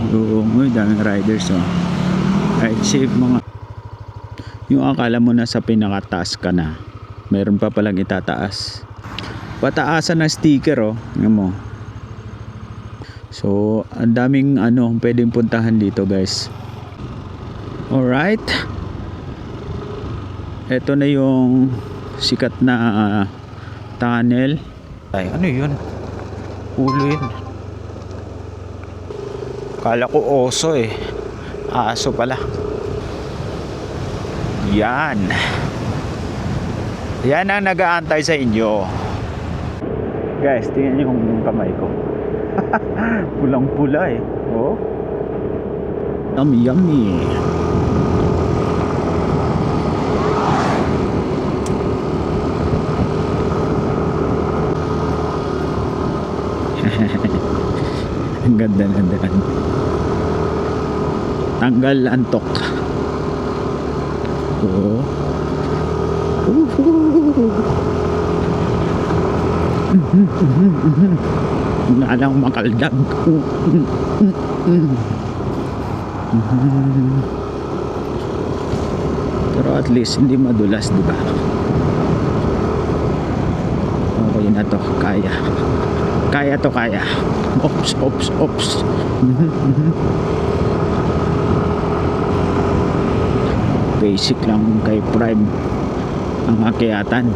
Oo, may daming riders oh. Ride safe mga. Yung akala mo nasa pinakataas ka na, meron pa palang itataas. Pataasan na sticker oh, tingnan mo. So, ang daming pwedeng puntahan dito, guys. Alright. Ito na yung sikat na tunnel. Ay, ano yun? Ulo yun. Kala ko oso eh. Aso pala. Yan. Yan ang nag-aantay sa inyo. Guys, tingnan niyo yung kamay ko. Pulang-pula eh. Oh. Yummy, yummy. Ang ganda na daan. Tanggal antok. Oo. Nalang makaldag. Pero at least hindi madulas, diba? Okay na to, kaya. Kaya to, kaya. Ops, ops, ops. Basic lang kay Prime ang akyatan.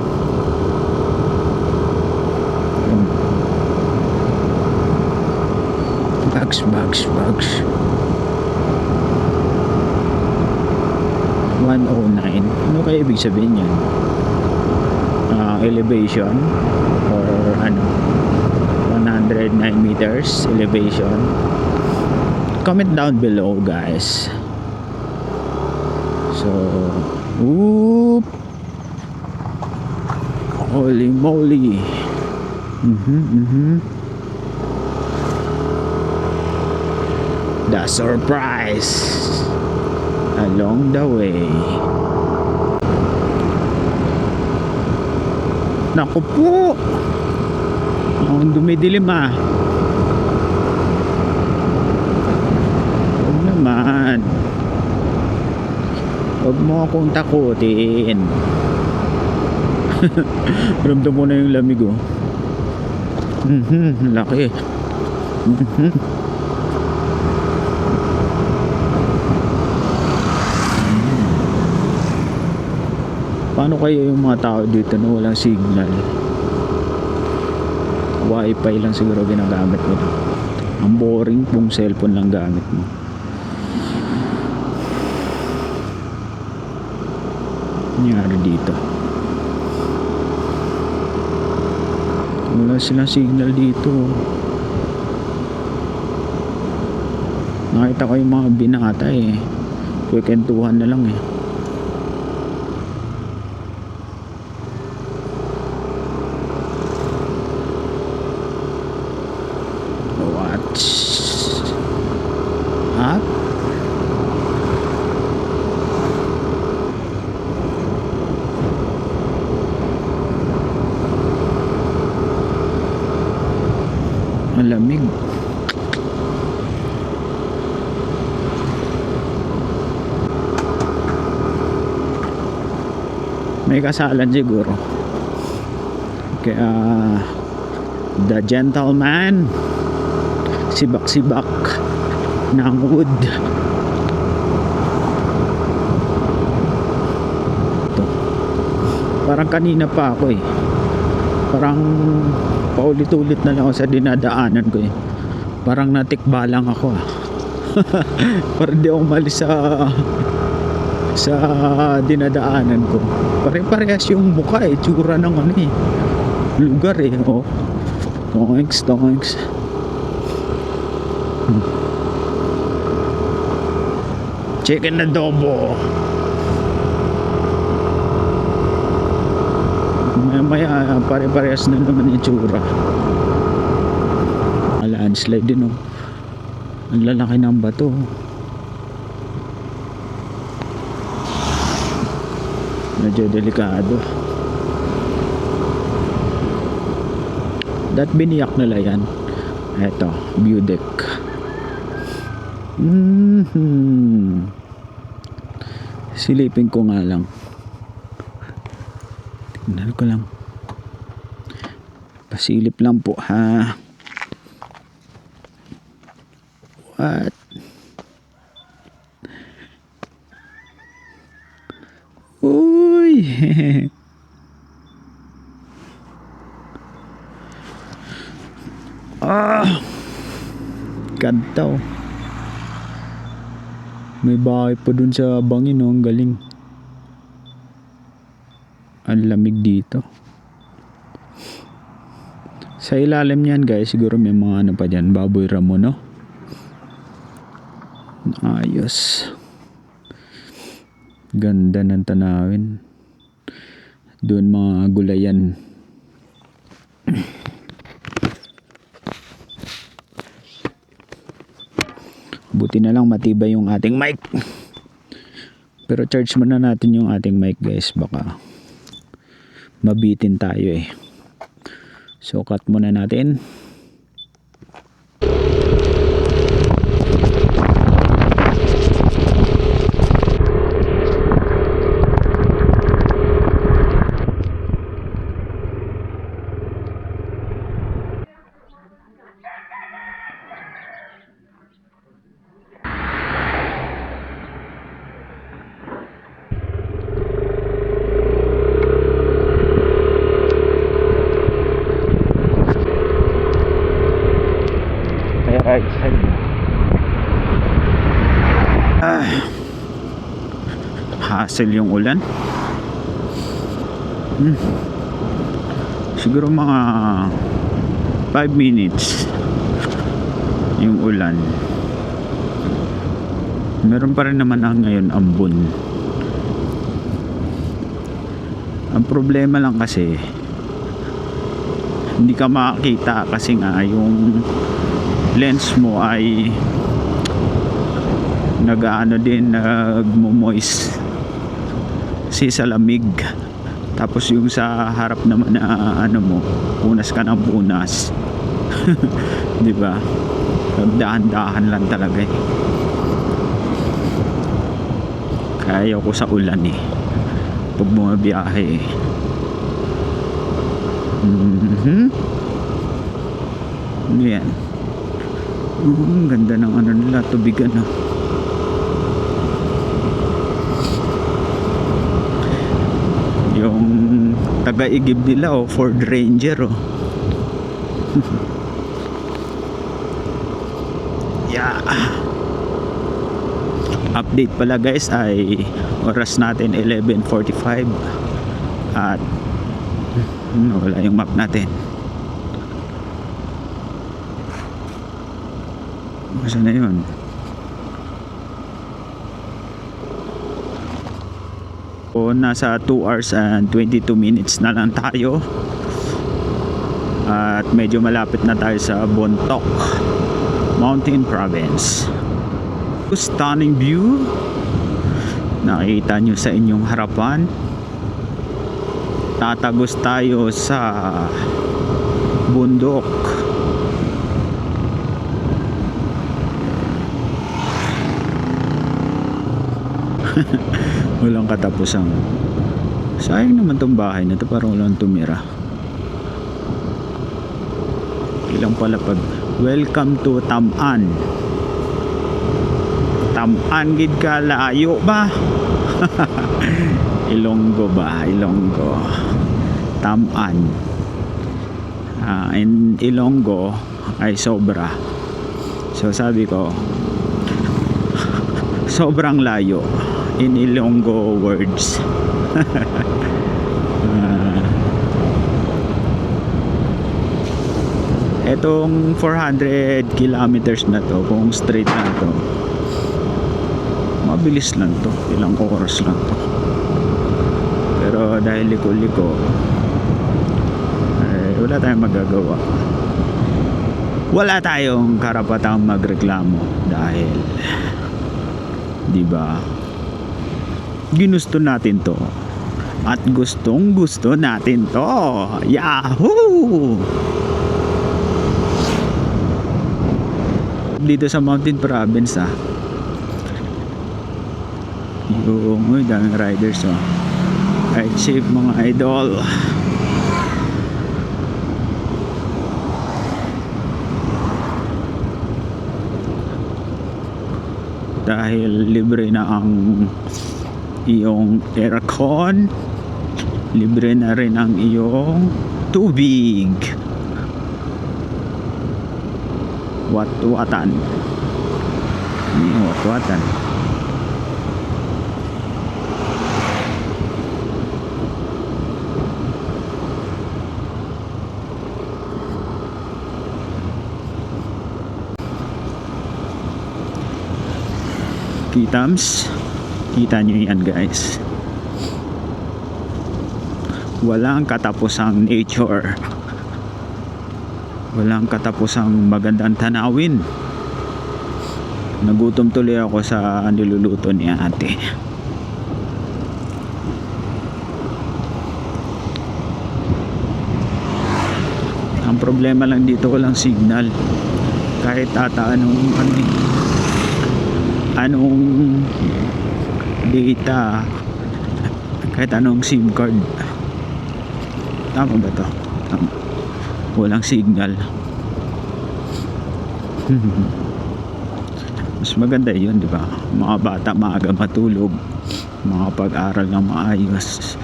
Bags. 109. Ano kaya ibig sabihin yan? Elevation or 109 meters elevation. Comment down below, guys. So, whoop. Holy moly. The surprise along the way. Naku po, ang dumidilim ah. Huwag naman. Huwag mo akong takutin. Ramdam mo na yung lamig oh. Laki. Paano kayo yung mga tao dito na walang signal? Wi-Fi lang siguro ginagamit nila. Ang boring kung cellphone lang gamit mo. Nangyari dito. Wala silang signal dito. Nakita ko yung mga binata eh. Kwekentuhan na lang eh. Up. Malamig. May kasalan siguro. Kaya the gentleman sibak-sibak ng wood. Ito. Parang kanina pa ako eh. Parang paulit-ulit na lang ako sa dinadaanan ko eh. Parang natikbalang ako ah. Parang di ako umalis sa dinadaanan ko. Pare-parehas yung mukha eh. Tsura ng lugar eh. Oh. Tonks. Chicken adobo. Maya pare-parehas na naman yung tsura. Landslide din oh. Ang lalaki ng bato. Medyo delikado. That biniyak nila yan. Eto, view deck. Mhm. Silipin ko nga lang. Tingnan ko lang. Pasilip lang po ha. What? Uy! Ganda oh. May bahay pa dun sa bangin oh. Ang galing. Ang lamig dito. Sa ilalim niyan guys, siguro may mga ano pa dyan, baboy ramo no? Ayos. Ganda ng tanawin. Doon mga gulayan. Buti na lang matibay yung ating mic. Pero charge muna natin yung ating mic guys. Baka mabitin tayo eh. So cut muna natin. Right side. Hassle yung ulan. Siguro mga 5 minutes yung ulan. Meron pa rin naman ngayon ambon. Ang problema lang kasi hindi ka makakita kasi nga yung lens mo ay nag-ano din, nagmo-moist si sa lamig. Tapos yung sa harap naman na ano mo, punas ka ng punas. Di ba? Dahan-dahan lang talaga eh. Kaya ko sa ulan eh pag bumabiyahe eh. Yan. Ang ganda ng ano nila, tubigan na. Yung taga-igib nila Ford Ranger Yeah. Update pala guys ay oras natin 11:45 at wala yung map natin. Saan na yun? O nasa 2 hours and 22 minutes na lang tayo. At medyo malapit na tayo sa Bontoc Mountain Province. Stunning view. Nakita nyo sa inyong harapan. Tatagos tayo sa bundok. Walang katapusan. Sayang naman tong bahay na to, parang walang tumira. Ilang pala pag welcome to Taman. Taman gid ka layo ba? Ilonggo ba? Ilonggo. Taman. In Ilonggo ay sobra. So sabi ko sobrang layo in Ilonggo words. Etong 400 kilometers na to, kung straight na to, mabilis lang to, ilang oras lang to. Pero dahil liko-liko wala tayong magagawa. Wala tayong karapatang magreklamo dahil di ba ginusto natin to at gustong gusto natin to. Yahoo! sarap dito sa Mountain Province yung daming riders ride safe mga idol. Dahil libre na ang iyong aircon, libre na rin ang iyong tubig. Wat-watan. Wat-watan. Kitams, kita nyo yan guys, walang katapusang nature, walang katapusang magandang tanawin. Nagutom tuloy ako sa niluluto ni ate. Ang problema lang dito, walang signal kahit anong data, kahit anong SIM card. Tama ba to? Tama. Walang signal. Mas maganda yun, di ba? Mga bata maaga matulog, makapag-aral ng maayos,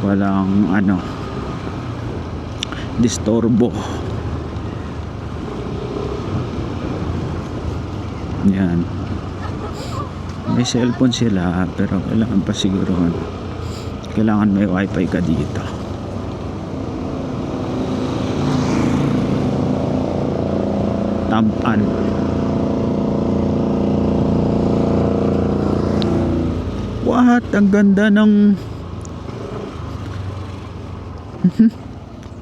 walang disturbo. Yan. May cellphone sila pero kailangan pa siguro kailangan may wifi ka dito. Tampan. What? Ang ganda ng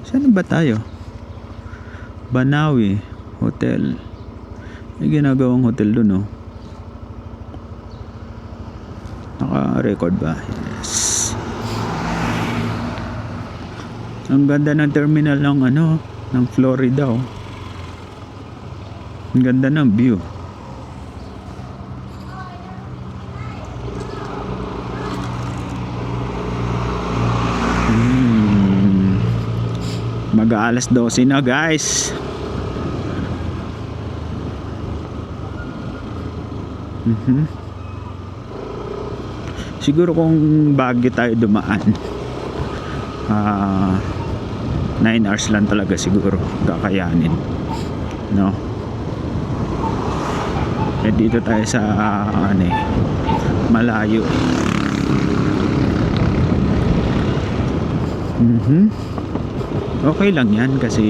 saan ba tayo? Banawi Hotel. May ginagawang hotel dun naka-record ba? Yes. Ang ganda ng terminal ng Florida Ang ganda ng view. Mag-aalas 12 na guys. Siguro kung Baguio tayo dumaan 9 hours lang talaga siguro kakayanin, no? Dito tayo sa malayo. Okay lang yan kasi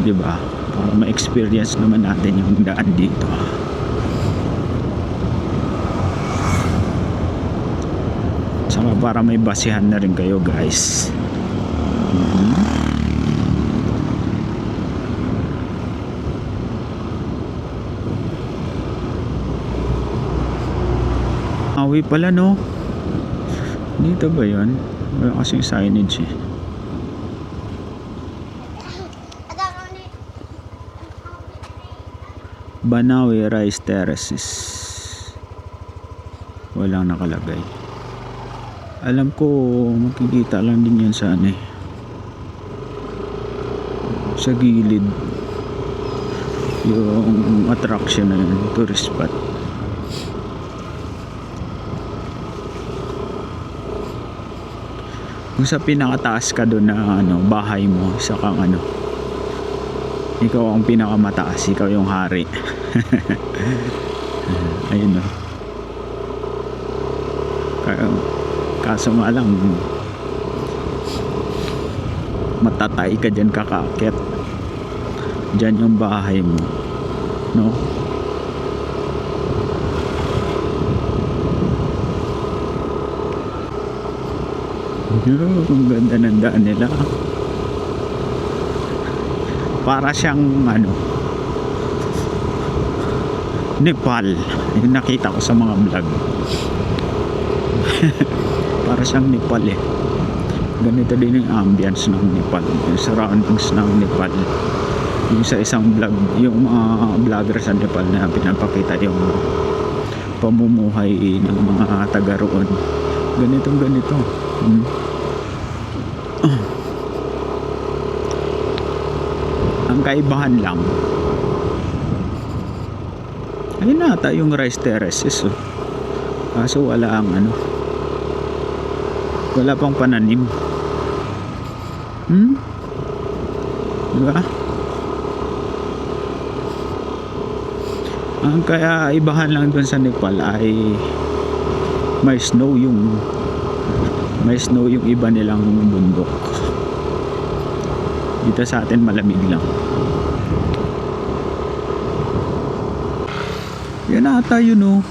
di ba para ma-experience naman natin yung daan dito. Saka para may basihan na rin kayo guys. Awi pala dito ba yun? Wala kasing signage Banawi Rice Terraces, walang nakalagay. Alam ko makikita lang din yan sa sa gilid yung attraction na yun, tourist spot. Kung sa pinakataas ka doon na bahay mo, isa kang ikaw ang pinakamataas, ikaw yung hari. Ayun kaso nga lang matatay ka dyan kakakit. Dyan yung bahay mo, no? Ang ganda ng daan nila. Para siyang Nepal. Yung nakita ko sa mga vlog. Para siyang Nepal ganito din yung ambience ng Nepal, yung surroundings ng Nepal. yung sa isang vlog, yung mga vlogger sa Nepal na pinapakita yung pamumuhay ng mga taga roon, ganitong ganito. Ang kaibahan lang, ayun nata yung rice terraces, oh. Kaso wala ang ano, wala pang pananim. Diba? Ang kaya ibahan lang dun sa Nepal ay may snow yung iba nilang bundok. Dito sa atin malamig lang. Yan ata yun, oh.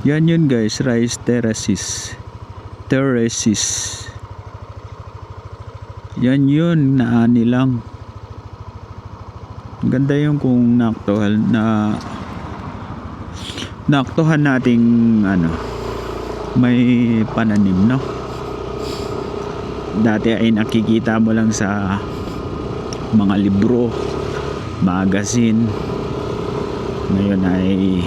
Yan yun guys, rice terraces. Yan yun, naani lang. Ganda yung kung naaktuhan nating ano, may pananim, no? Dati ay nakikita mo lang sa mga libro, magazine. Ngayon ay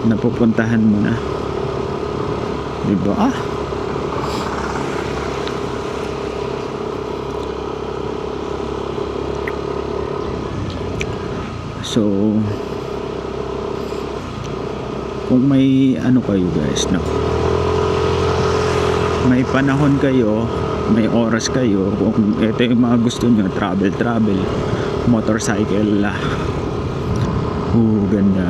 napupuntahan mo na, diba? So kung may ano kayo guys, no, may panahon kayo, may oras kayo, kung ito yung mga gusto nyo, travel motorcycle, ganda.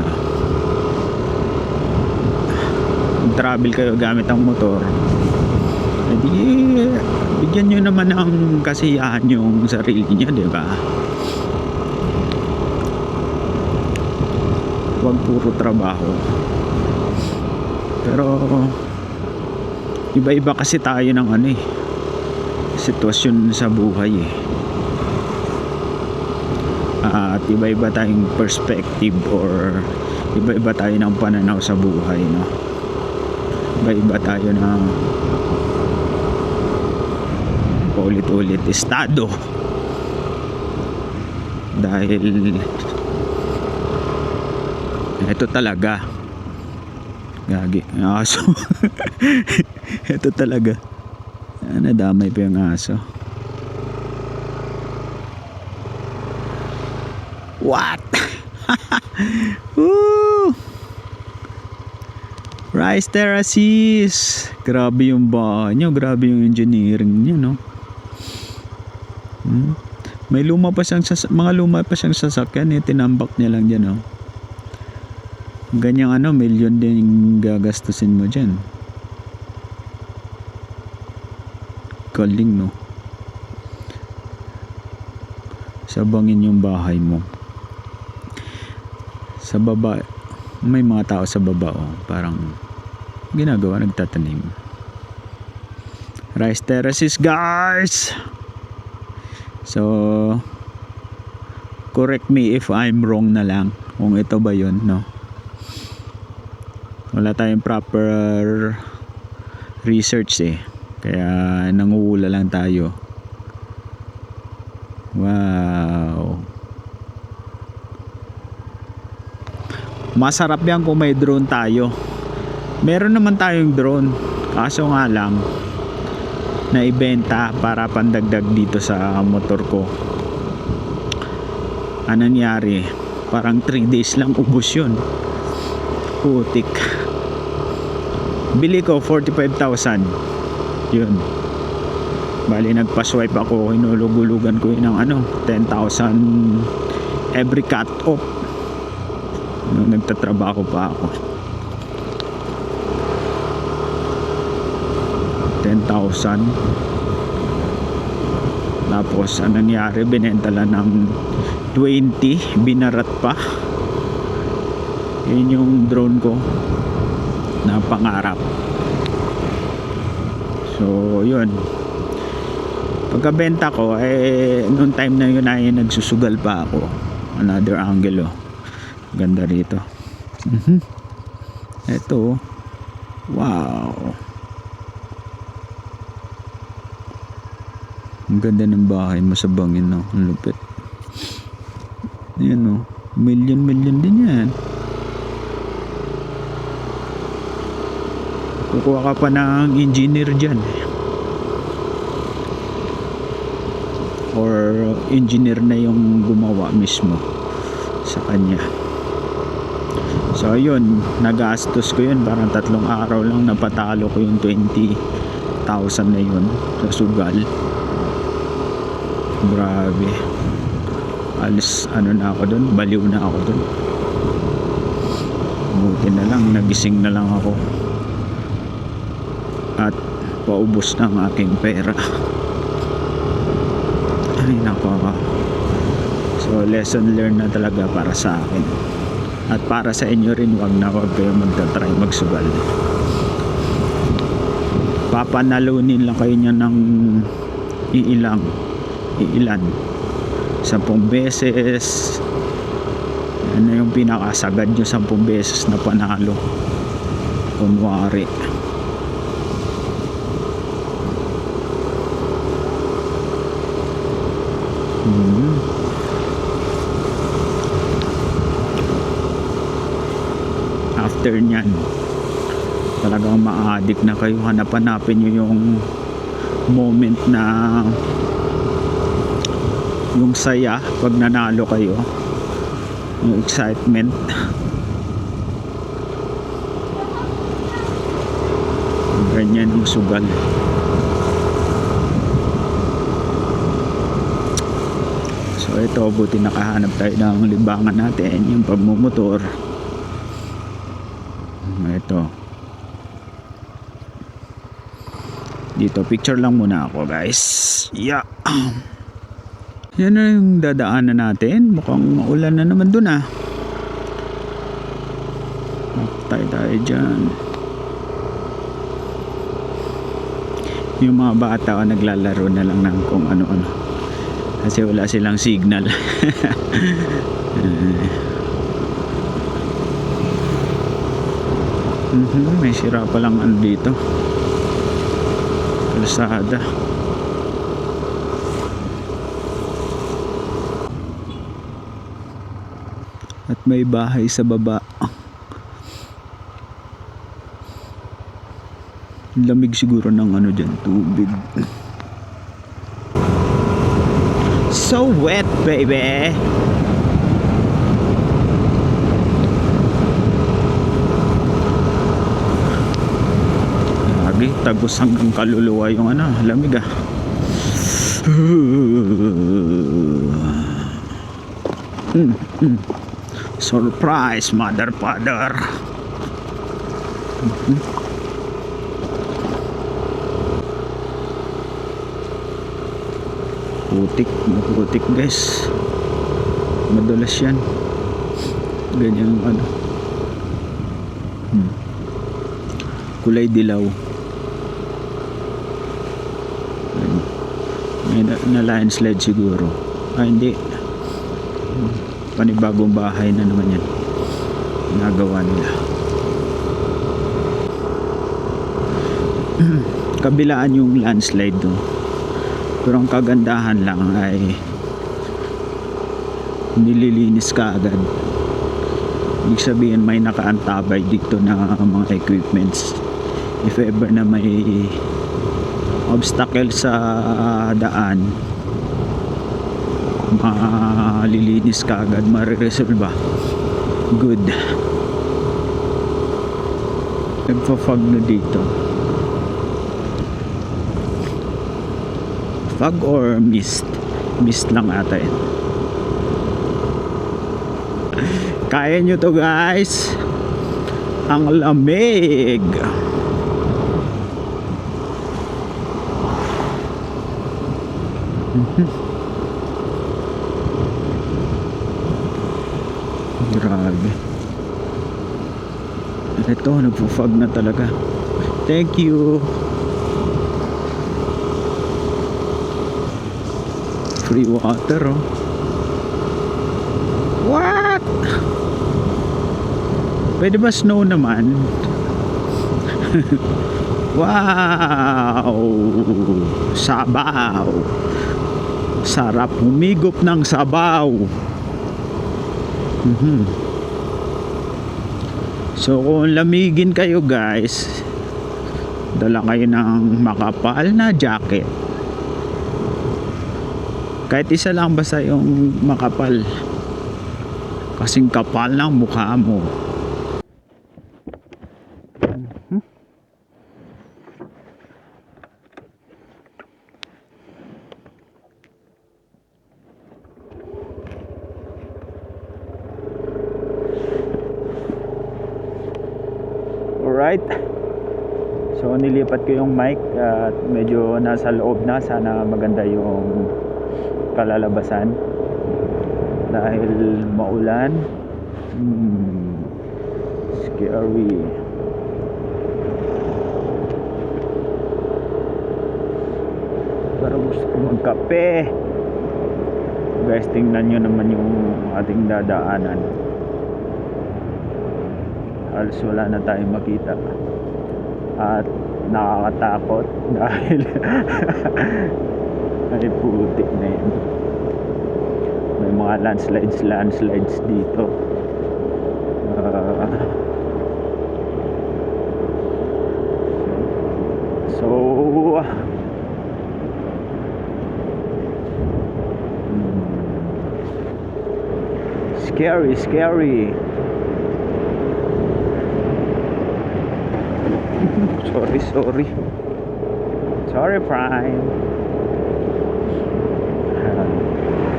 Kung travel kayo gamit ang motor, edi bigyan nyo naman ng kasiyahan yung sarili nyo, diba? Huwag puro trabaho. Pero iba-iba kasi tayo ng ano eh, sitwasyon sa buhay eh. At iba-iba tayong perspective, or iba-iba tayo ng pananaw sa buhay, no? Iba-iba tayo ng paulit-ulit estado. Dahil ito talaga gagi aso. Ito talaga nadamay pa yung aso. What? Woo! Rice terraces, grabe yung bahay nyo, grabe yung engineering nyo, no? May mga luma pa siyang sasakyan eh, tinambak niya lang dyan, no? Ganyang ano, milyon din gagastusin mo dyan. Galing, no? Sabangin yung bahay mo. Sa baba, may mga tao sa baba, oh, parang ginagawa, nagtatanim. Rice terraces, guys! So correct me if I'm wrong na lang kung ito ba yun, no? Wala tayong proper research eh, kaya nanguhula lang tayo. Wow, masarap yan kung may drone tayo. Meron naman tayong drone, kaso nga lang na ibenta para pandagdag dito sa motor ko. Anong nangyari, parang 3 days lang ubos yun. Putik. Bili ko 45,000 yun. Bali nagpa-swipe ako, hinulugulugan ko yun ng ano, 10,000 every cut off nung nagtatrabaho pa ako. 10,000. Tapos ang nangyari, binenta lang ng 20, binarat pa. Yun yung drone ko na pangarap. So yun, pagkabenta ko noong time na yun ay nagsusugal pa ako. Another angle, oh, ganda rito. Ito, wow, Ang ganda ng bahay mo sa bangin, no? Ang lupit. Yan, no? Million din yan. Kukuha ka pa ng engineer dyan. Or engineer na yung gumawa mismo sa kanya. So yun, nagastos ko yun. Parang 3 araw lang napatalo ko yung 20,000 na yun sa sugal. Grabe. Alis na ako dun, baliw na ako dun. Buti na lang, nagising na lang ako at paubos ng aking pera. Ay nako. So lesson learned na talaga para sa akin at para sa inyo rin. Wag kayo magta-try magsugal. Papanalunin lang kayo niya ng ilan 10 beses. Ano yung pinakasagad nyo? 10 beses na panalo kunwari. After nyan, talagang ma-addict na kayo. Hanapin nyo yung moment na yung saya pag nanalo kayo, yung excitement. Ganyan yung sugal. So ito, buti nakahanap tayo ng libangan natin, yung pagmumotor. Ito dito, picture lang muna ako guys. Yeah. Yan na yung dadaanan natin. Mukhang maulan na naman dun ah. Tayo dyan. Yung mga bata naglalaro na lang ng kung ano-ano kasi wala silang signal. May sira pa lang dito. Kalsada. At may bahay sa baba. Lamig siguro ng dyan, tubig. So wet, baby. Lagi tagos hanggang kaluluwa yung lamig ah. Surprise, mother father. Putik guys. Madulas yan. Ganyan kulay dilaw. May na landslide siguro. Hindi. Panibagong bahay na naman yan nagawa nila. Kabilaan yung landslide doon, pero ang kagandahan lang ay nililinis ka agad. Ibig sabihin may nakaantabay dito na mga equipments. If ever na may obstacle sa daan, malilinis ka agad, mariresolve ba. Good. Nagpa-fog na dito. Fog or mist? Mist lang ata yun. Kaya nyo to guys. Ang lamig. Grabe. Ito, nagpo-fog na talaga. Thank you. Free water, oh. What? Pwede ba snow naman? Wow! Sabaw! Sarap humigop ng sabaw. Mhm. So kung lamigin kayo guys, dala kayo ng makapal na jacket. Kahit isa lang basta yung makapal. Kasing kapal ng mukha mo. Alright. So nilipat ko yung mic at medyo nasa loob na. Sana maganda yung kalalabasan dahil maulan. Scary. Pero gusto ko magkape. Guys, tingnan nyo naman yung ating dadaanan. Halos wala na tayong makita. At nakakatakot dahil ay putik na yun. May mga landslides dito. So scary. Sorry Prime.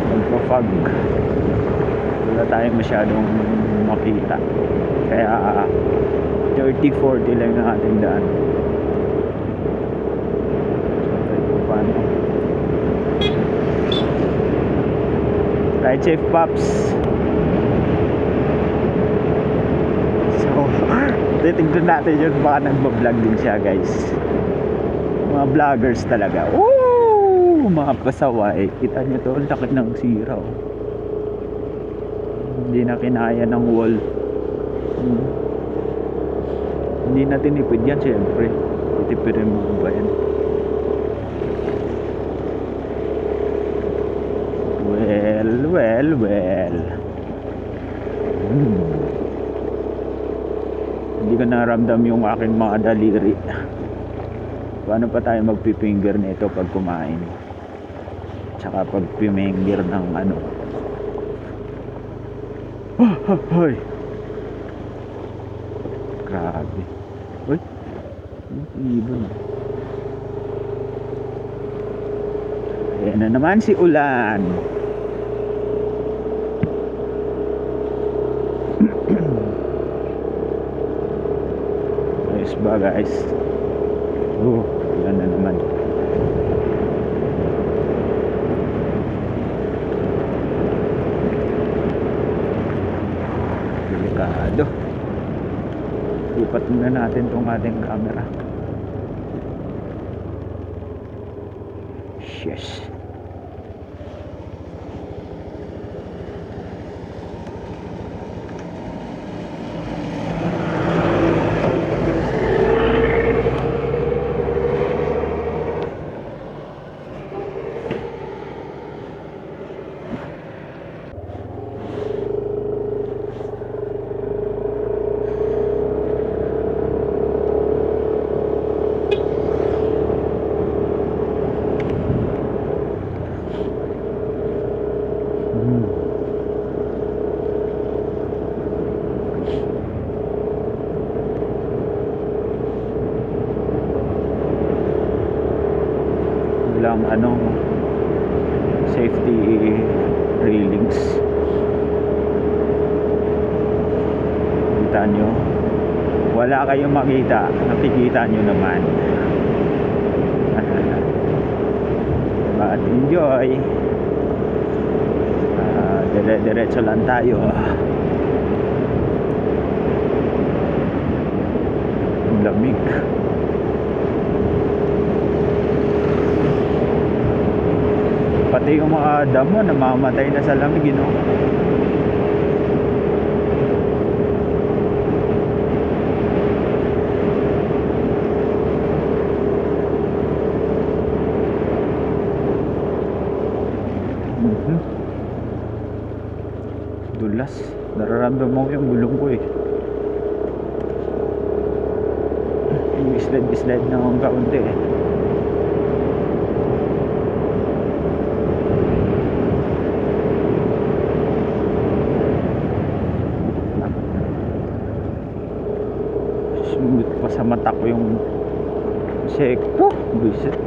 Magpa-fog. Wala tayong masyadong makita. Kaya 30-40 lang ang ating daan. So paano? Ride safe Pops. So titignan natin yun, baka nagbablog din siya guys. Mga vloggers talaga. Woo! Mga pasaway. Kita nyo to, laki ng sira. Hindi na kinaya ng wall. Hindi na tinipid yan syempre. Titipirin mo ba yan? Well. Hindi ko naramdam yung aking mga daliri. Paano pa tayo magpipinger nito pag kumain? Tsaka pag pipinger ng ano. Hoy! Grabe. Uy! Ibon. Ayan na naman si ulan. Ayos ba guys? Yan na naman. Delikado. Lipat muna natin tong ating camera. Yes. Walang safety railings. Kita nyo, wala kayong makita, nakikita nyo naman. But enjoy. Diretso lang tayo. Ang lamig. Pati yung mga damo namamatay na sa lamig, you know? Dulas. Nararamdaman ko yung gulong ko eh. Yung slide na akong kaunti eh. Sumit pa sa mata ko yung seko. Buisit.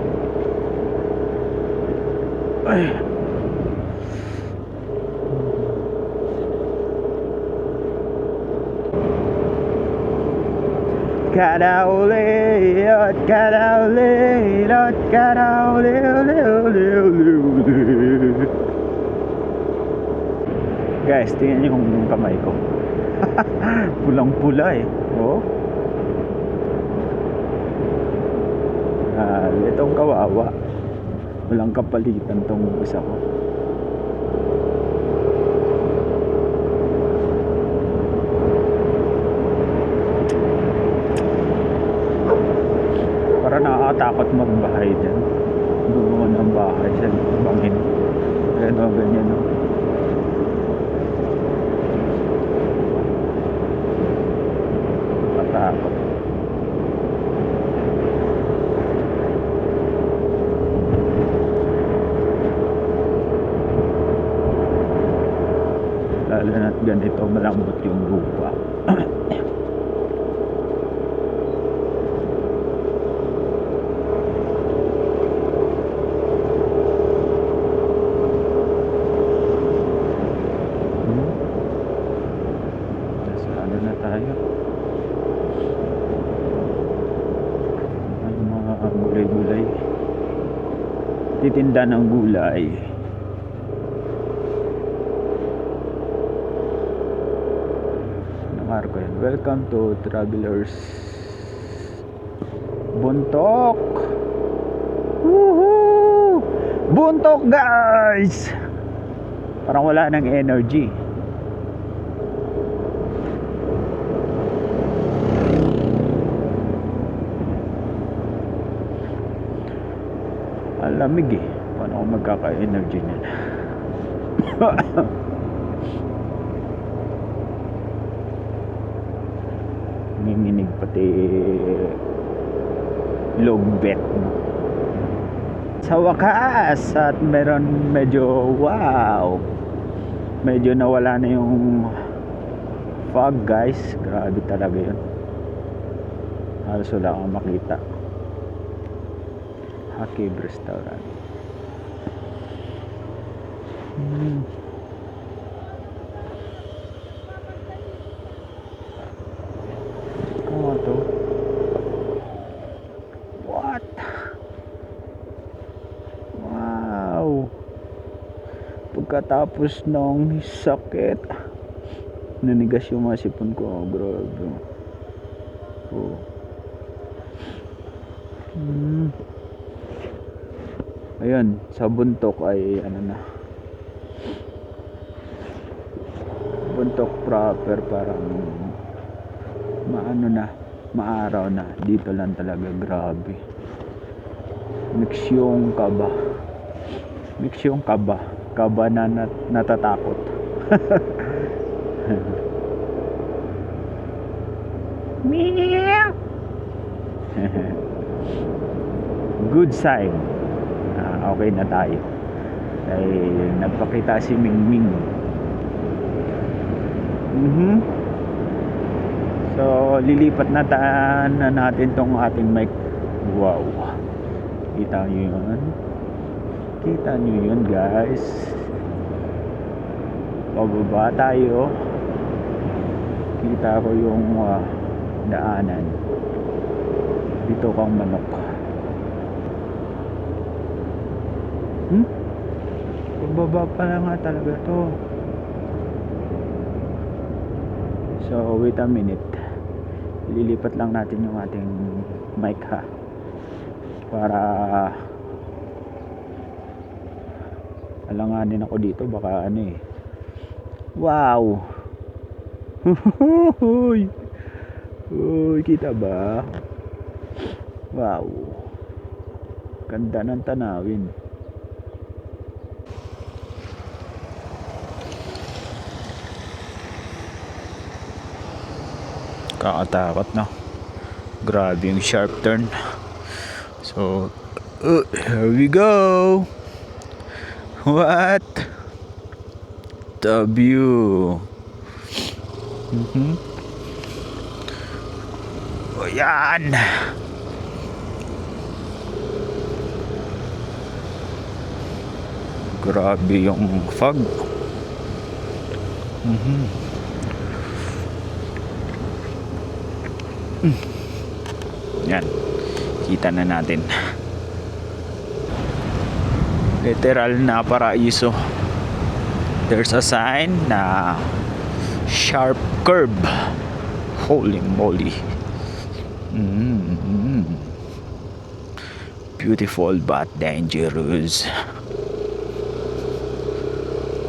Ay. Karaole, karaole, karaole, guys, tingnan niyo yung kamay ko. Pulang-pula eh. Oh. Itong kawawa. Walang kapalitan tong isa ko. Para nakakatakot magbahay dyan. Gumawa ng bahay sa bangin. Ayan o, ganyan o. Nakatakot. Lalo na't ganito malambot yung lupa. Nasaan na tayo? Ay, mga gulay-gulay. Titinda ng gulay. Marco yan. Welcome to Travelers Buntok. Woohoo! Buntok guys! Parang wala ng energy. Ang lamig eh. Paano ako magkaka-energy niyan? Nanginginig pati logbet mo. Sa wakas at meron medyo wow, medyo nawala na yung fog guys. Grabe talaga yun. Halos wala akong makita. Hakib Restaurant. Ano to? What? Wow. Pagkatapos ng sakit, nanigas yung mga sipon ko. Oh, grabe. Oh. Ayun, sa buntok ay ano na. Buntok proper, parang maano na, maaraw na. Dito lang talaga, grabe. Mix yung kaba. Mix yung kaba. Kaba na natatakot. Meow. Good sign. Okay na tayo. Dahil nagpakita si Mingming. So lilipat na natin tong ating mic. Wow. Kita nyo yun? Kita nyo yun guys? Pababa tayo. Kita ko yung daanan. Dito kang manok. Pababa pa lang nga talaga to. So wait a minute. Lilipat lang natin yung ating mic ha, para alanganin ako dito. Baka ano eh. Wow. Uy, kita ba? Wow, ganda ng tanawin. Kakatakot, no? Grabe yung sharp turn. So, here we go. What? The view. O yan. Grabe yung fog. Yan. Kita na natin. Literal na paraiso. There's a sign na sharp curve. Holy moly. Beautiful but dangerous.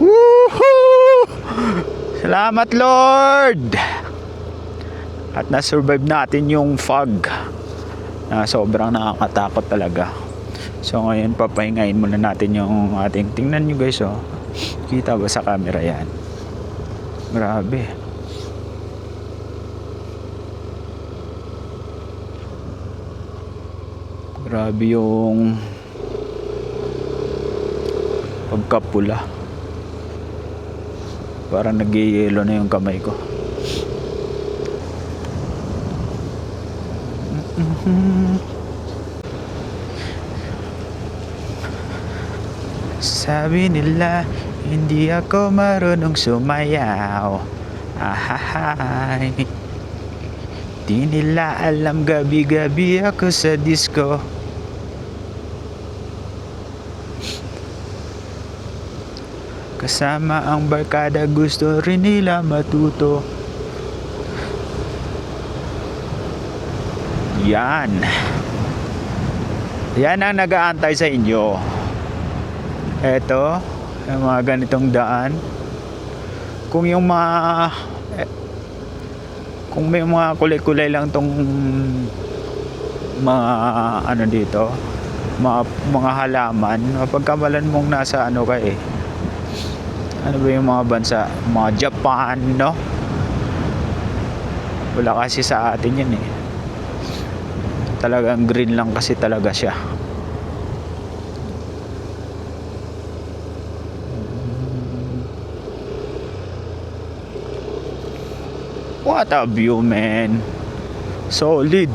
Woohoo! Salamat Lord! At na-survive natin yung fog na sobrang nakakatakot talaga. So ngayon papahingayin muna natin yung ating, tingnan nyo guys, oh. Kita ba sa camera yan? Grabe. Grabe yung pagkapula. Parang nag-yelo na yung kamay ko. Sabi nila hindi ako marunong sumayaw. Ahahay. Di nila alam gabi-gabi ako sa disco. Kasama ang barkada, gusto rin nila matuto. Yan. Yan ang nag-aantay sa inyo. Eto, yung mga ganitong daan. Kung yung mga kung may mga kulay-kulay lang tong mga ano dito, mga halaman, mapagkamalan mong nasa ano ka eh. Ano ba yung mga bansa? Mga Japan, no? Wala kasi sa atin yan eh. Talagang green lang kasi talaga siya. What a view, man. Solid.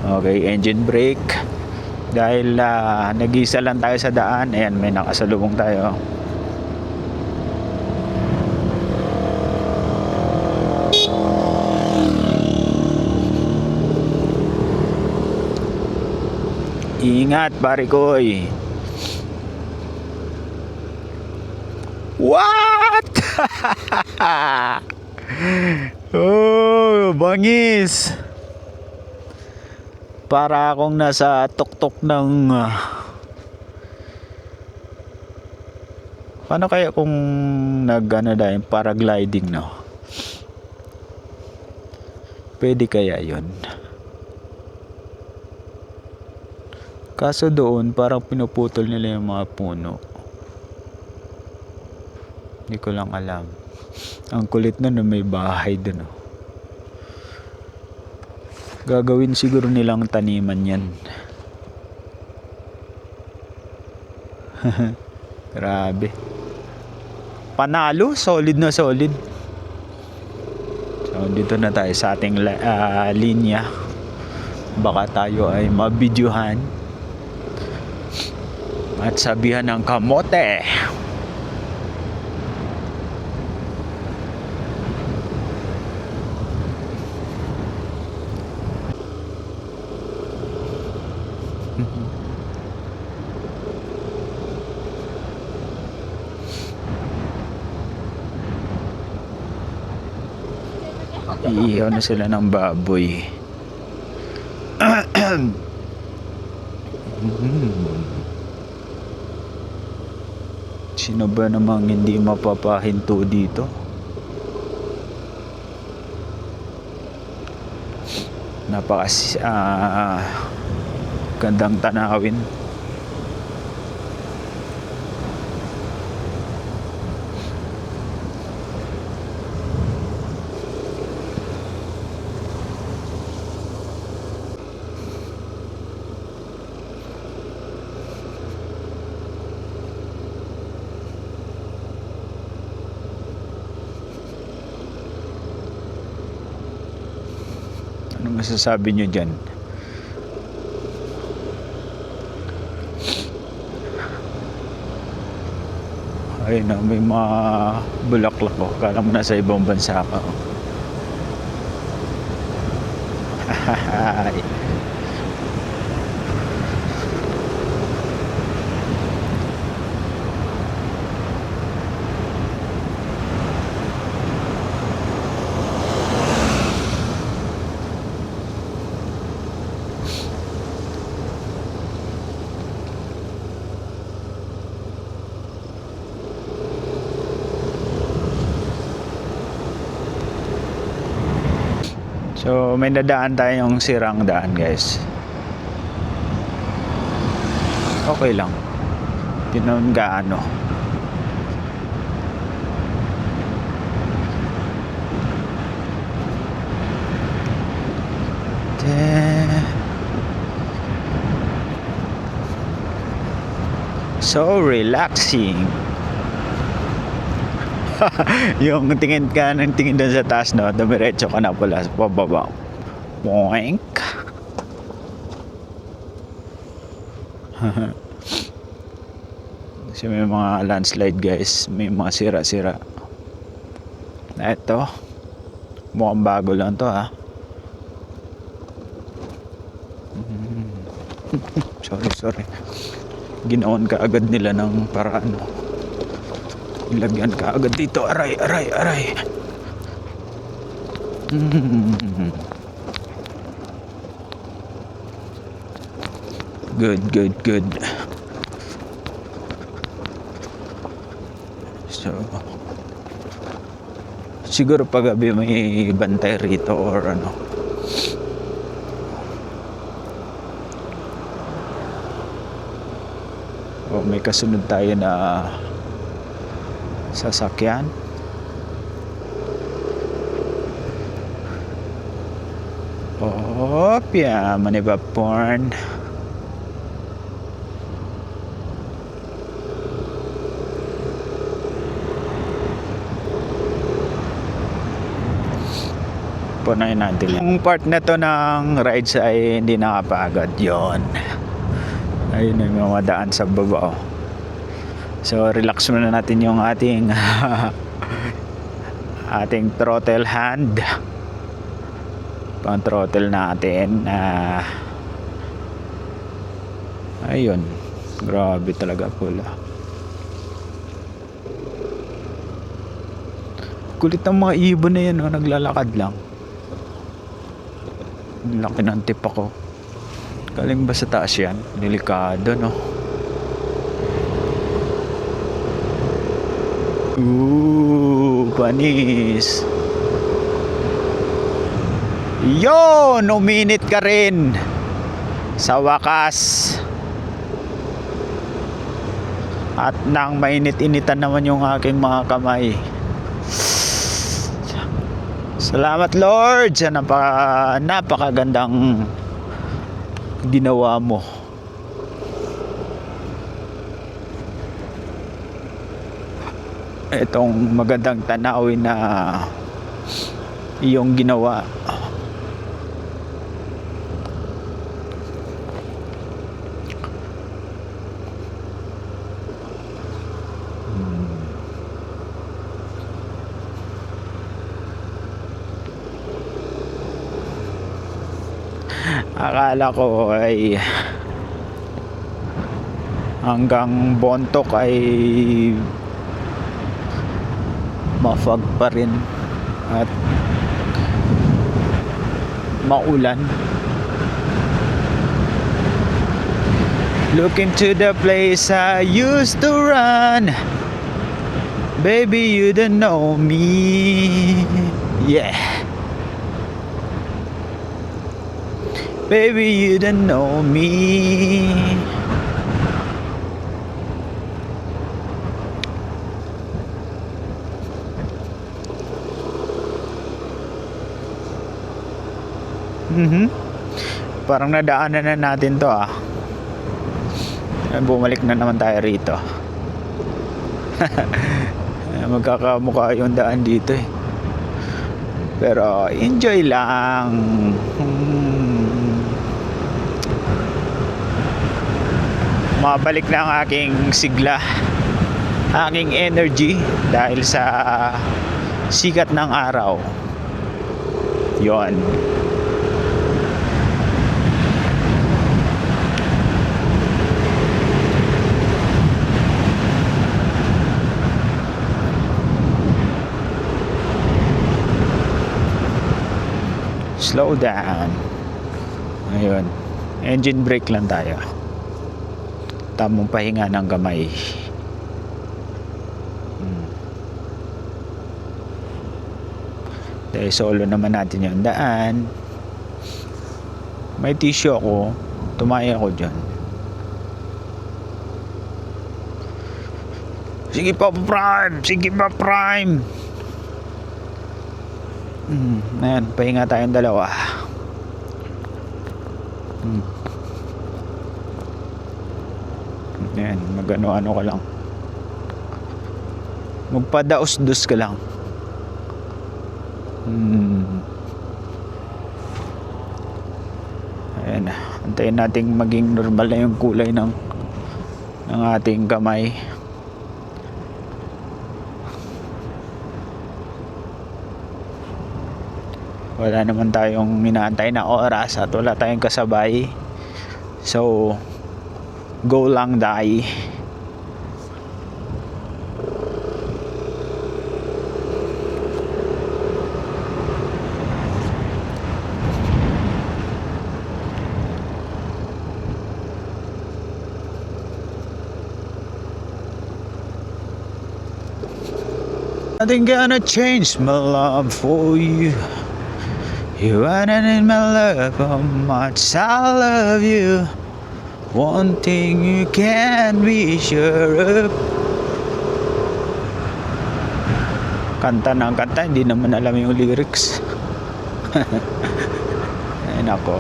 Okay, engine brake. Dahil nag-isa lang tayo sa daan. Ayan, may nakasalubong tayo. Ingat, pare koy. What? Oh, bangis. Para akong nasa tuktok ng paano kaya kung nag-ano dahil paragliding, no? Pwede kaya yun? Kaso doon parang pinuputol nila yung mga puno. Hindi ko lang alam. Ang kulit na may bahay doon, oh. Gagawin siguro nilang taniman yan. Grabe. Panalo, solid na solid. So dito na tayo sa ating linya. Baka tayo ay mabidyuhan at sabihan ng kamote. Iihaw na sila ng baboy. Sino ba namang hindi mapapahinto dito? Napakas gandang tanawin. Ano masasabi nyo dyan? Ayun na, may mga bulaklak ko. Kala mo nasa ibang bansa ka. So may nadaan tayong sirang daan, guys. Okay lang. Hindi naman gaano. So relaxing. Yung tingin ka ng tingin doon sa taas, no, dumiretso ka na pala sa pababa. Boink. Kasi may mga landslide, guys. May mga sira-sira. Ito, mukhang bago lang to, ha. Sorry. Ginaon ka agad nila ng paraan, no. Ilagyan ka agad dito. Aray. Good. So siguro pag gabi may bantay rito or ano. O may kasunod tayo na sasakyan. Opya, maniba porn. Punayin natin. Yung part na to ng rides ay hindi nakapagod. Yon. Ayun yung mga daan sa baba. So relax muna natin yung ating ating throttle hand. Pang throttle natin. Ayun. Grabe talaga pula. Kulit ng mga ibon na yan, oh, naglalakad lang. Laki ng tip ako. Galing ba sa taas yan? Delikado, no? Panis. Yon, uminit ka rin. Sa wakas. At nang mainit-initan naman yung aking mga kamay. Salamat, Lord, sa napakagandang ginawa mo. Itong magandang tanawin na iyong ginawa. Akala ko ay hanggang Bontoc ay mafag pa rin at maulan. Look into the place I used to run. Baby, you don't know me. Yeah. Baby, you don't know me. Parang nadaanan na natin to, ah. Bumalik na naman tayo rito. Magkakamukha yung daan dito, eh. Pero enjoy lang. Hmm. Mabalik na ang aking sigla, aking energy dahil sa sikat ng araw. Yon. Slow down. Ayun. Engine brake lang tayo. Tamang pahinga ng kamay. Dahil solo naman natin yung daan. May tissue ako. Tumaya ako dyan. Sige pa prime. Sige pa prime. Ayan, pahinga tayong dalawa. Ayan, magano-ano ka lang. Magpadaos-dos ka lang. Ayan, antayin natin maging normal na yung kulay ng ating kamay. Wala naman tayong inaantay na oras at wala tayong kasabay. So, go lang dai. Nothing gonna change my love for you. You aren't in my love, how much I love you. One thing you can be sure of. Kanta ng kanta, hindi naman alam yung lyrics. Ay nako.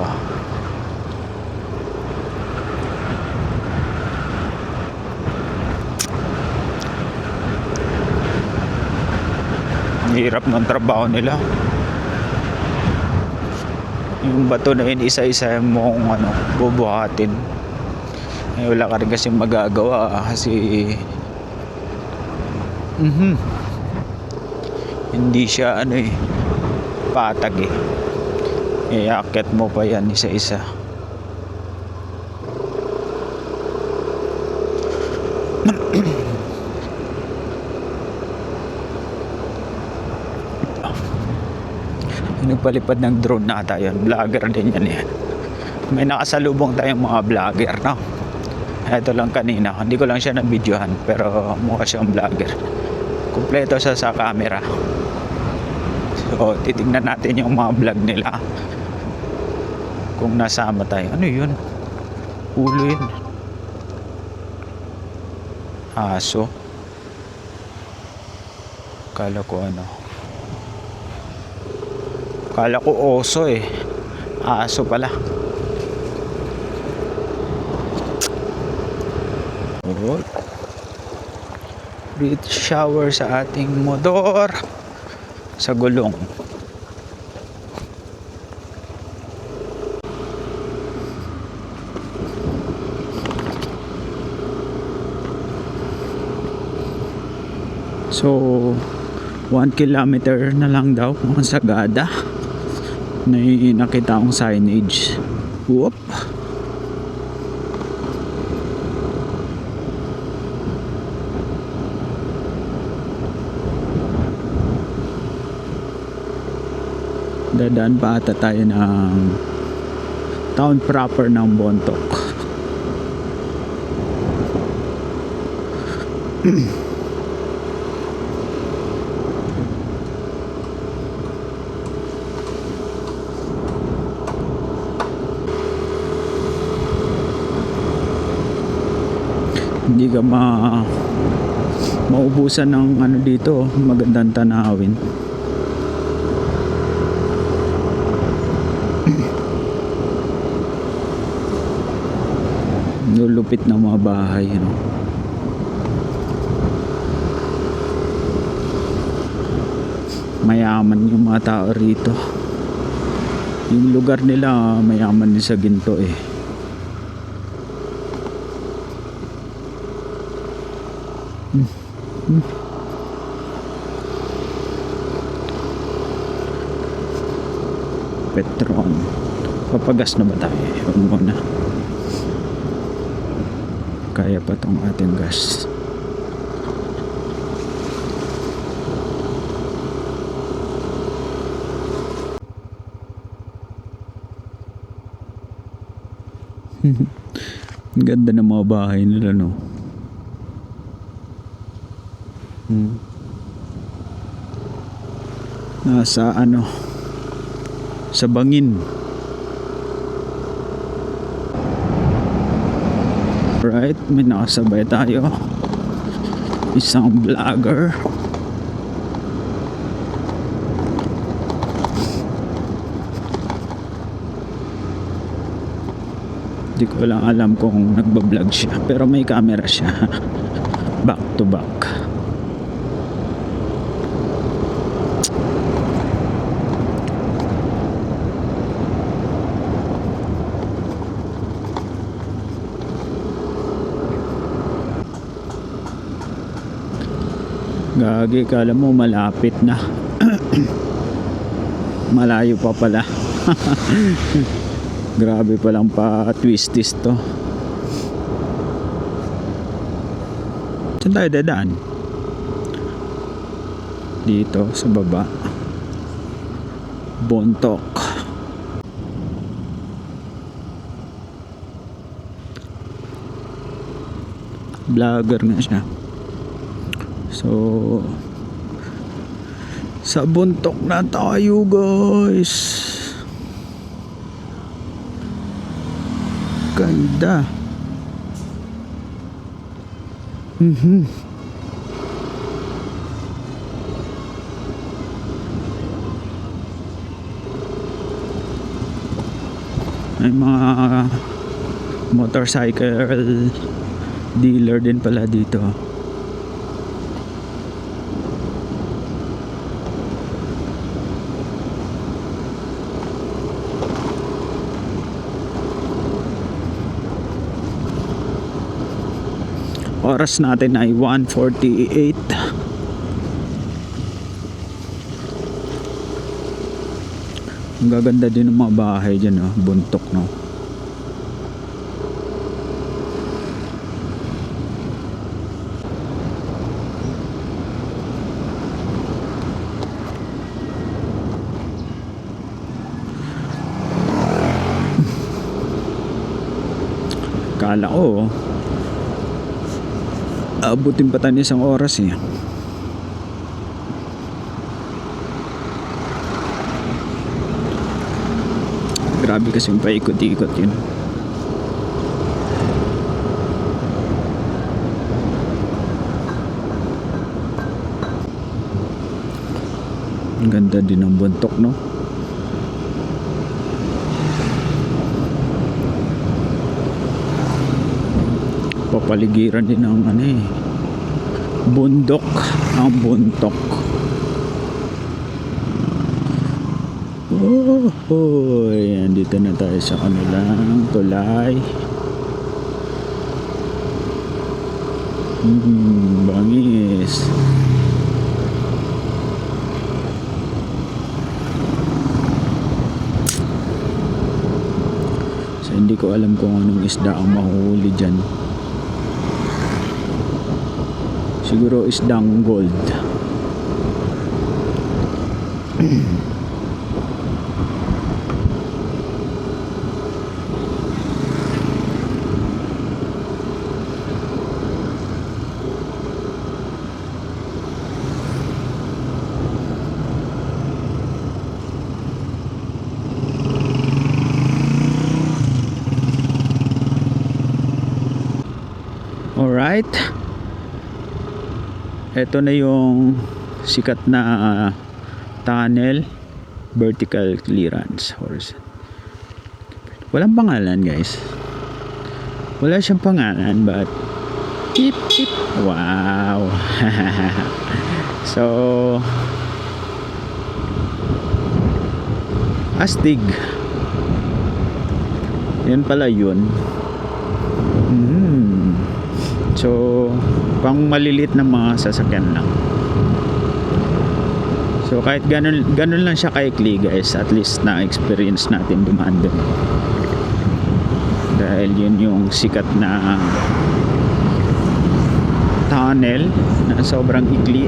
Hirap ng trabaho nila. Yung bato na yun, isa-isa mong bubuhatin. Wala ka rin kasi magagawa kasi hindi siya patag iaakit mo pa yan isa-isa. Nagpalipad ng drone nata yun, vlogger din yan may nakasalubong tayong mga vlogger, no? Ito lang kanina, hindi ko lang siya na-videohan pero mukha siyang vlogger, kumpleto siya sa camera. So titignan natin yung mga vlog nila kung nasama tayo. Ano yun? Ulo yun, aso. Kala ko kala ko oso aso pala. Breath shower sa ating motor sa gulong. So 1 kilometer na lang daw ang Sagada. Nakita akong signage. Whoop. Dadaan pa ata tayo ng town proper ng Bontoc. Hindi ka maubusan ng dito, magandang tanawin. Lulupit ng mga bahay, Mayaman yung mga tao rito. Yung lugar nila mayaman din sa ginto eh. Petron. Papagas na ba tayo? Huwag muna. Kaya pa tong ating gas. Ang ganda ng mga bahay nila, no? Nasa ano, sa bangin. Right, may nakasabay tayo. Isang vlogger. Di ko lang alam kung nagbablog siya, pero may camera siya. Back to back. Gagi, kala mo malapit na. Malayo pa pala. Grabe palang pa twistis to. Saan tayo dadaan? Dito sa baba. Bontok. Vlogger nga siya. So sa Bontok na tayo, guys. Ganda. May mga motorcycle dealer din pala dito. Oras natin ay 1:48. Ang gaganda din ng mga bahay dyan, oh. Bontok, no? Kala ko abutin pa tayo isang oras eh. Grabe kasi yung paikot-ikot yun. Ang ganda din ng Bontok, no? Papaligiran din ng ano eh, bundok ang Bontok. Oh, andito na tayo sa kanilang tulay. Bangis. So hindi ko alam kung anong isda ang mahuhuli dyan. Siguro isdang gold. Alright. Ito na yung sikat na tunnel, vertical clearance. Walang pangalan, guys. Wala siyang pangalan, but tip tip. Wow. So Astig. Yan pala yun. So pang malilit na mga sasakyan lang. So kahit ganun lang siya kaikli guys, at least na experience natin dumaan doon. Dahil yun yung sikat na tunnel na sobrang ikli.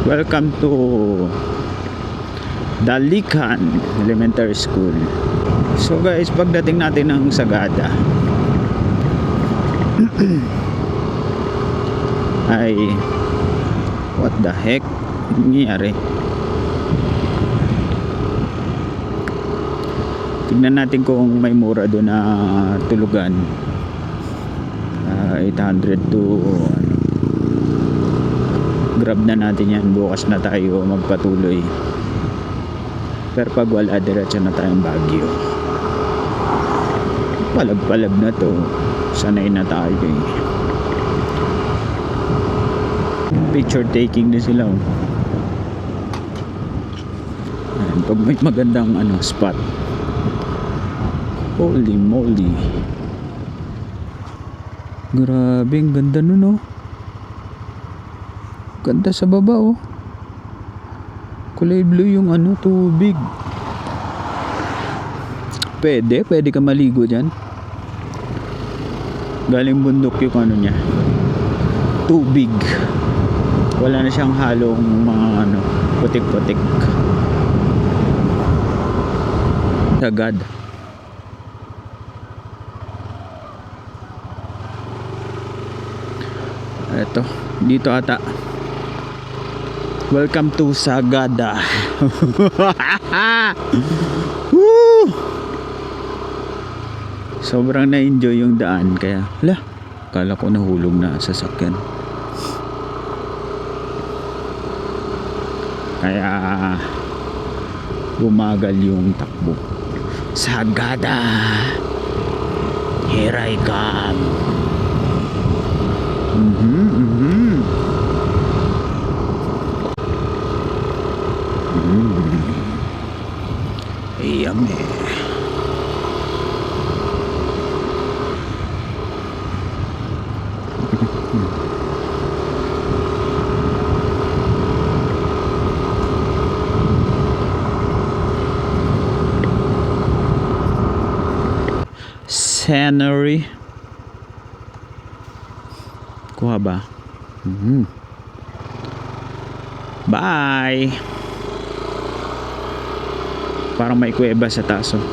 Welcome to Dalikan Elementary School. So guys, pagdating natin ng Sagada ay what the heck nangyari? Tignan natin kung may mura doon na tulugan. 800 to grab na natin yan, bukas na tayo magpatuloy. Pero pag wala, diretso na tayong Baguio. Palag-palag na to, sanay na tayo eh. Picture taking na sila oh. Ayan, pag may magandang spot, holy moly, grabe ang ganda nun oh. Ganda sa baba oh. Kulay blue yung tubig. Pwede ka maligo dyan. Galing bundok yung niya, tubig. Wala na siyang halong mga putik-putik. Sagad. Eto, dito ata. Welcome to Sagada. Woo! Sobrang na-enjoy yung daan, kaya akala ko nahulog na sa sasakyan. Kaya bumagal yung takbo. Sagada, here I come. Yummy. Scenery. Kuha ba? Bye. Parang may kuweba sa taas oh.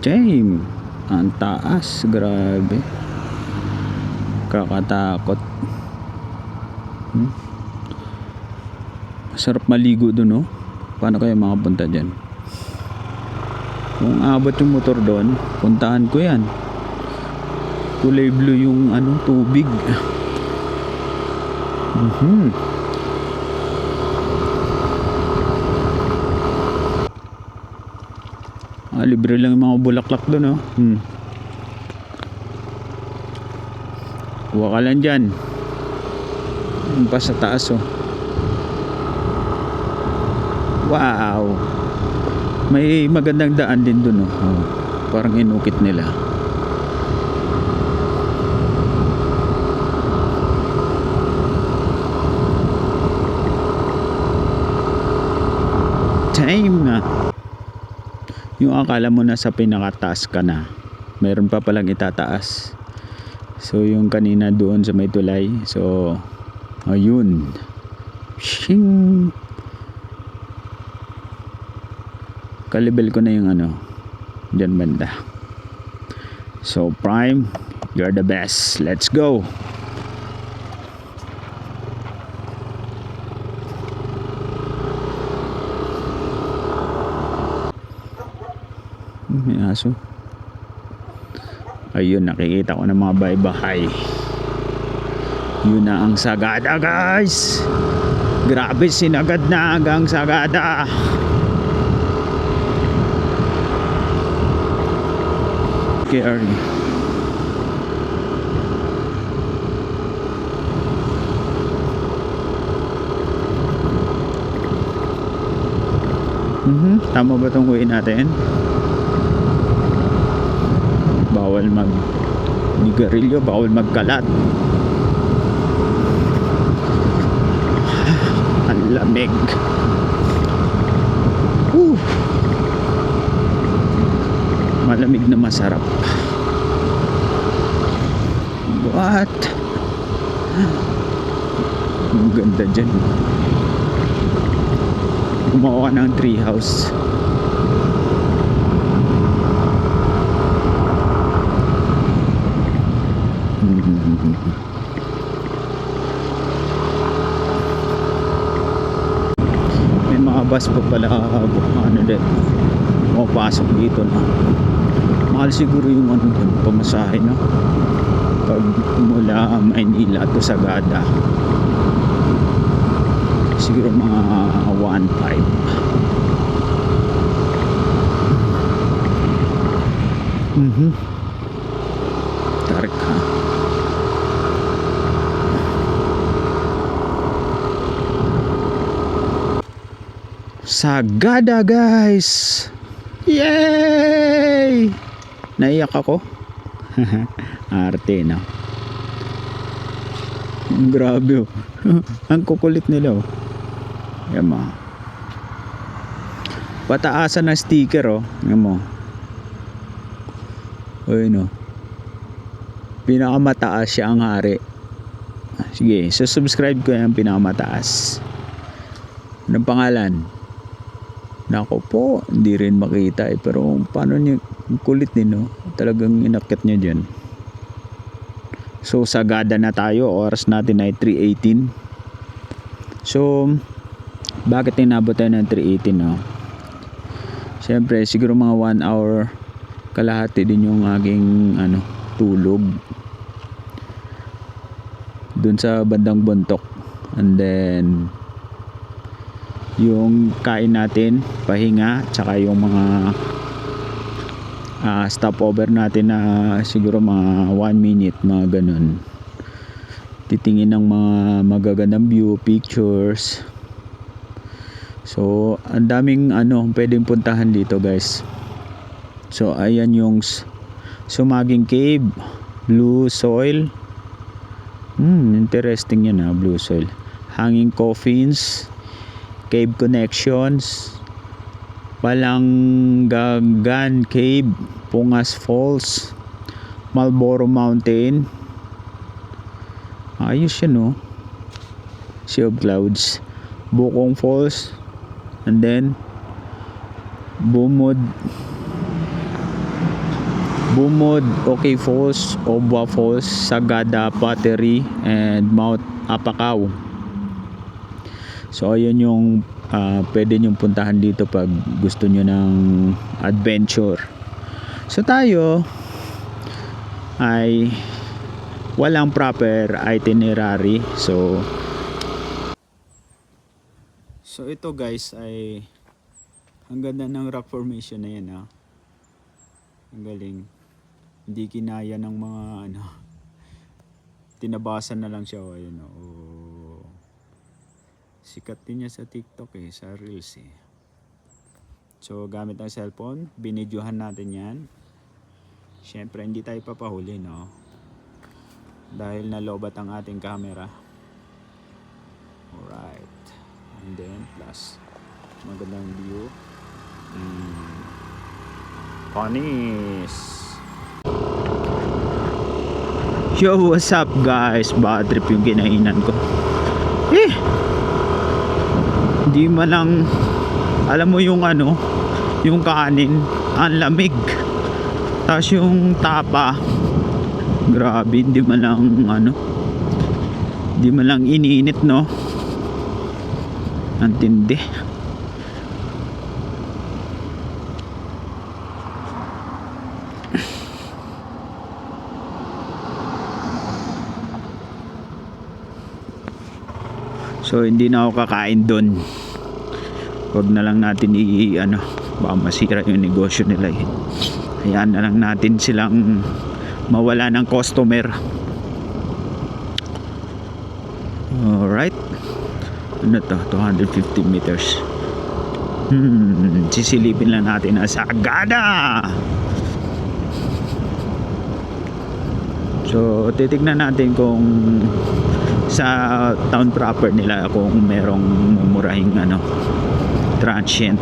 Damn, ang taas, grabe. Kakatakot. Sarap maligo dun oh. Paano kayo makapunta dyan? Kung abot yung motor doon, puntahan ko yan. Kulay blue yung tubig. Libre lang yung mga bulaklak doon oh. Huwag ka lang dyan. Pa sa taas oh. Wow, may magandang daan din dun oh. Parang inukit nila. Time na. Yung akala mo na sa pinakataas ka na, mayroon pa palang itataas. So yung kanina doon sa may tulay, so ayun, shing, kalibel ko na yung dyan banda. So Prime, you're the best, let's go. May aso. Ayun, nakikita ko ng mga bahay-bahay. Yun na ang Sagada, guys. Grabe, sinagad na hanggang Sagada. KRE. Tama ba itong way natin? Bawal mag nigarilyo, bawal magkalat. Ang lamig. Malamig na masarap. What? Ang ganda dyan. Gumawa ka ng tree house. May mga bus pa pala ano din, pumapasok dito na. Mahal siguro yung ano dun, pamasahe, no? Pag mula Maynila to Sagada, siguro mga 1.5. Tarik ha. Sagada, guys. Yay! Naiyak ako. Arte, no? Grabe, oh. Ang kukulit nila, oh. Yan mo. Pataasan na sticker, oh. Yan mo. Uy, no. Pinakamataas siya ang hari. Sige, so subscribe ko yung pinakamataas. Anong pangalan? Nako po, hindi rin makita eh. Pero paano niya, kulit din, no? Talagang inakyat niya dyan. So Sagada na tayo. Oras natin ay 3:18. So bakit inabot tayo ng 3:18, no? Siyempre siguro mga 1 hour kalahati din yung aking tulog dun sa bandang Bontok. And then yung kain natin, pahinga, tsaka yung mga stopover natin na siguro mga 1 minute, mga ganun. Titingin ng mga magagandang view, pictures. So ang daming pwedeng puntahan dito, guys. So ayan yung Sumaging Cave, Blue Soil. Interesting yan, Blue Soil. Hanging Coffins, Cave Connections, Palanggagan Cave, Pungas Falls, Marlboro Mountain. Ayos yan, no? Sea of Clouds, Bukong Falls, and then Bumod, Okay Falls, Obwa Falls, Sagada Pottery, and Mount Apakaw. So ayun yung pwede nyong puntahan dito pag gusto nyo ng adventure. So tayo ay walang proper itinerary. So ito, guys, ay ang ganda ng rock formation na yan, ha. Ang galing. Hindi kinaya ng mga tinabasan na lang siya, ayun, oh. Sikat din niya sa TikTok sa Reels eh. So gamit ang cellphone, binidyohan natin yan. Syempre hindi tayo papahuli, no? Dahil nalobat ang ating camera. Alright. And then plus magandang view. Panis. Yo, what's up, guys? Bad trip yung kinainan ko. Hindi man lang, alam mo yung yung kanin, ang lamig. Tapos yung tapa, grabe, hindi man lang iniinit, no? Ang tindi. So hindi na ako kakain doon. Huwag na lang natin baka masira yung negosyo nila eh. Hayaan na lang natin silang mawala ng customer. Alright. Ano to? 250 meters. Sisilipin lang natin ang Sagada. So titignan natin kung sa town proper nila kung merong mumurahing transient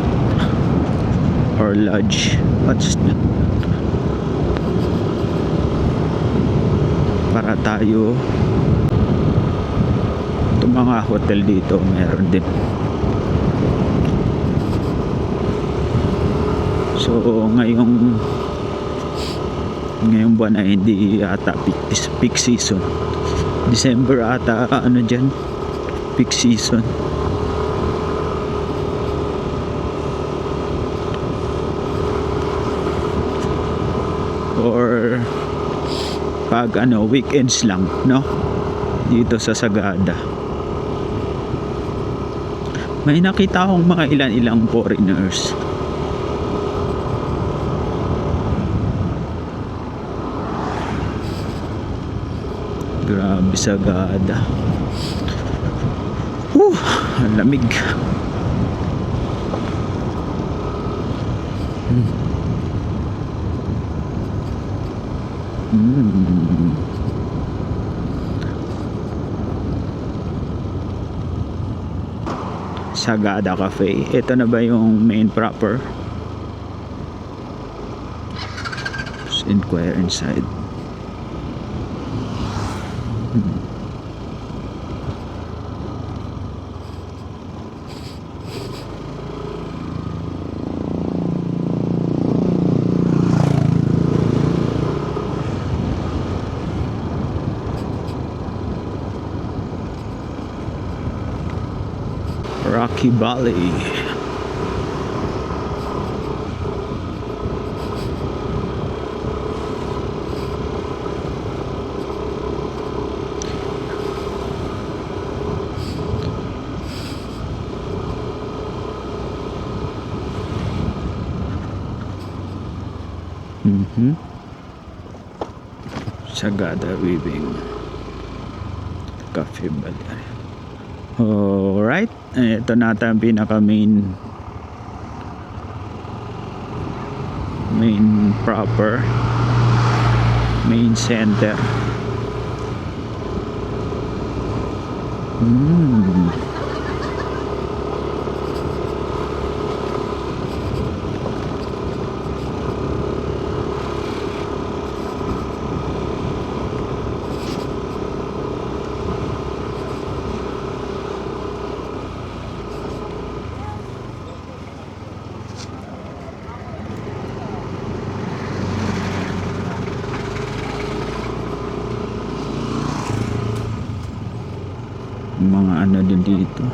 or lodge. What's that? Para tayo, itong mga hotel dito meron din. So ngayong buwan ay hindi ata peak season. December ata dyan peak season. Or pag weekends lang dito sa Sagada. May nakita akong mga ilan-ilang foreigners. Grabe Sagada. Ang lamig. Sagada Cafe. Ito na ba yung main proper? Let's inquire inside. Rocky Valley. Sagada Weaving Cafe Valley. Alright, ito na ang pinaka main proper main center. Mga din dito,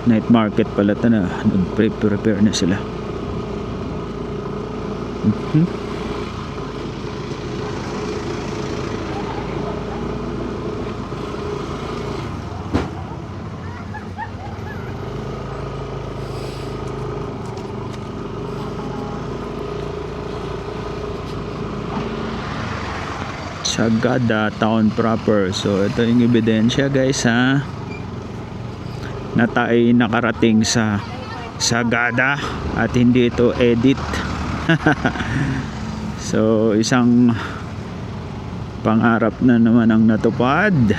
night market pala ito na, nag-prepare na sila. Sagada town proper. So ito yung ebidensya guys na tayo nakarating sa Sagada at hindi ito edit. So isang pangarap na naman ang natupad.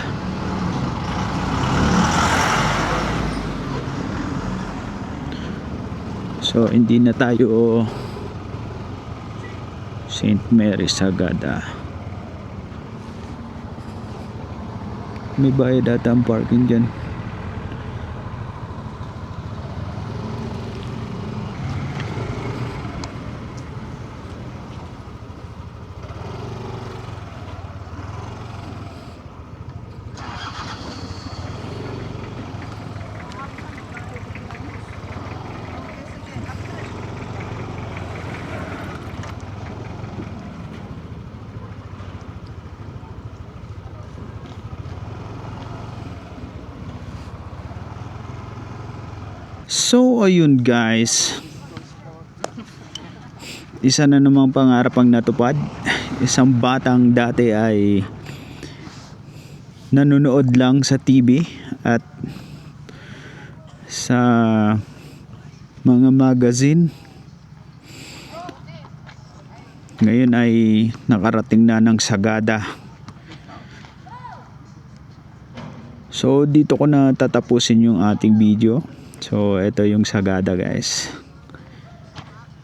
So hindi na tayo St. Mary Sagada. May bayad ata ang parking dyan. So ayun guys, isa na namang pangarap ang natupad. Isang batang dati ay nanonood lang sa TV at sa mga magazine, ngayon ay nakarating na ng sagada. So dito ko na tatapusin yung ating video. So ito yung sagada guys,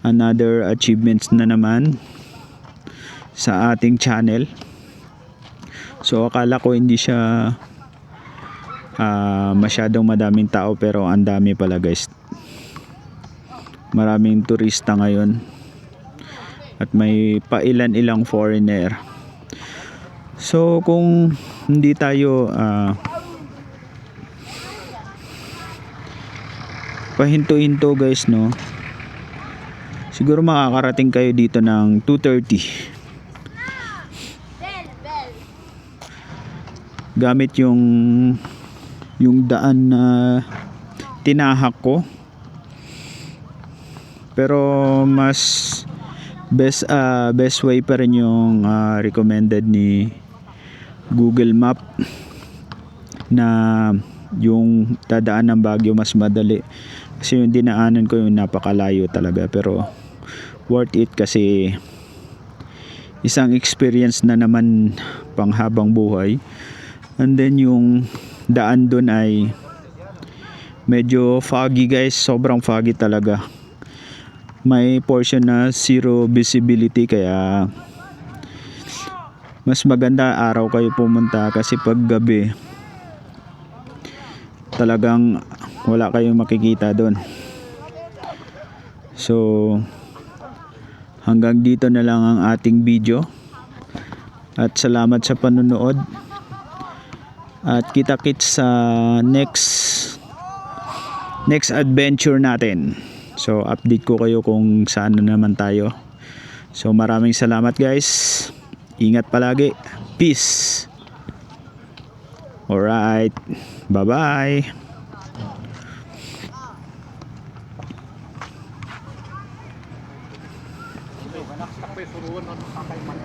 another achievements na naman sa ating channel. So akala ko hindi siya masyadong madaming tao, pero ang dami pala guys. Maraming turista ngayon at may pailan-ilang foreigner. So kung hindi tayo pahinto-hinto guys, no, siguro makakarating kayo dito ng 2:30 gamit yung daan na tinahak ko. Pero mas best way pa rin yung recommended ni Google Map, na yung dadaan ng Baguio mas madali. Kasi yung dinaanan ko yung napakalayo talaga, pero worth it kasi isang experience na naman pang habang buhay. And then yung daan dun ay medyo foggy guys, sobrang foggy talaga. May portion na zero visibility, kaya mas maganda araw kayo pumunta, kasi pag gabi talagang wala kayong makikita doon. So hanggang dito na lang ang ating video, at salamat sa panonood, at kita-kits sa next adventure natin. So update ko kayo kung saan na naman tayo. So maraming salamat guys, ingat palagi, peace. Alright, bye bye. Nakastak pa yung suruan ng kakay man.